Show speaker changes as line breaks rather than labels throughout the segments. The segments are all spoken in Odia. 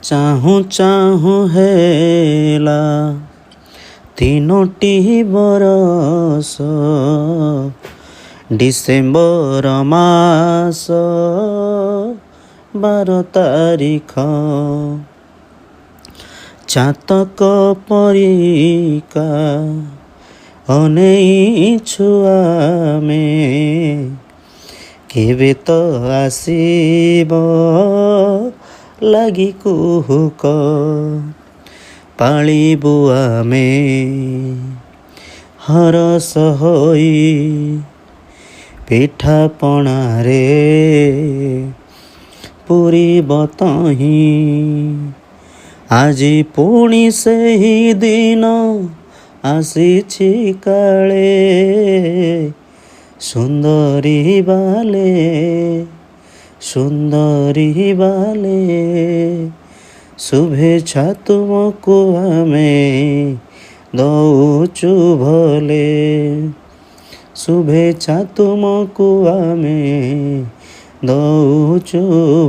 ଚାହୁଁ ଚାହୁଁ ହେଲା ତିନୋଟି ବରଷ, ଡିସେମ୍ବର ମାସ 12 ତାରିଖ। ଚାତକ ପରିକା ଅନେଇଛୁ ଆମେ, କେବେ ତ ଆସିବ ଲାଗି କୁହୁକ। ପାଳିବୁ ଆମେ ହରସ ହୋଇ, ପିଠା ପଣାରେ ପୂରିବ ତହିଁ। ଆଜି ପୁଣି ସେହି ଦିନ ଆସିଛି କାଳେ, ସୁନ୍ଦରୀ ବାଲେ ସୁନ୍ଦରୀ ବାଲେ। ଶୁଭେଚ୍ଛା ତୁମକୁ ଆମେ ଦଉଛୁ ଭଲେ, ଶୁଭେଚ୍ଛା ତୁମକୁ ଆମେ ଦଉଛୁ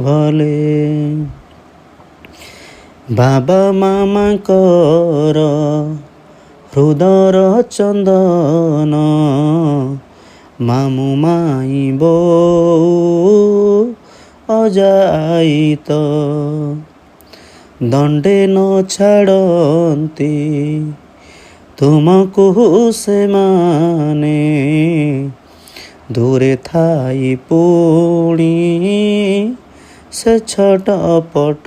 ଭଲେ। ବାବା ମାମାଙ୍କର ହୃଦର ଚନ୍ଦନ, ମାମୁଁ ମାଇଁ ବୋଉ ଅଜା ଆଈ ତ ଦଣ୍ଡେ ନ ଛାଡ଼ନ୍ତି ତୁମକୁ ସେମାନେ, ଦୂରେ ଥାଇ ପୁଣି ସେ ଛଟପଟ।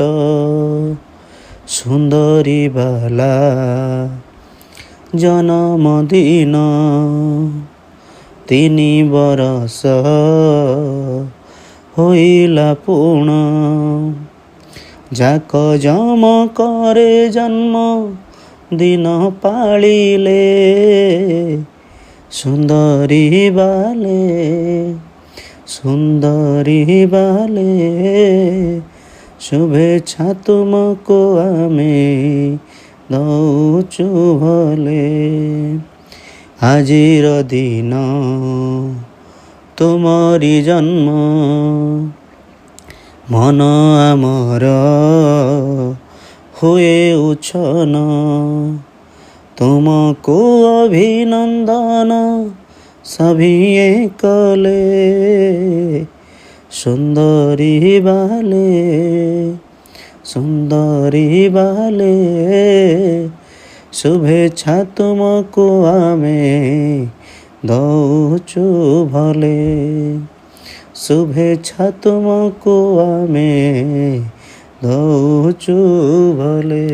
ସୁନ୍ଦରୀ ବାଲା ଜନ୍ମଦିନ 3 ବରଷ ହୋଇଲା ପୁଣ, ଯାକ ଜମକରେ ଜନ୍ମ ଦିନ ପାଳିଲେ, ସୁନ୍ଦରୀ ବାଲେ ସୁନ୍ଦରୀ ବାଲେ। ଶୁଭେଚ୍ଛା ତୁମକୁ ଆମେ ଦଉଛୁ ଭଲେ। ଆଜିର ଦିନ ତୁମରି ଜନ୍ମ, ମନ ଆମର ହୁଏ ଉଛନ। ତୁମକୁ ଅଭିନନ୍ଦନ ସଭିଏ କଲେ, ସୁନ୍ଦରୀ ବାଲେ ସୁନ୍ଦରୀ ବାଲେ। ଶୁଭେଚ୍ଛା ତୁମକୁ ଆମେ ଦଉଛୁ ଭଲେ, ଶୁଭେଚ୍ଛା ତୁମକୁ ଆମେ ଦଉଛୁ ଭଲେ।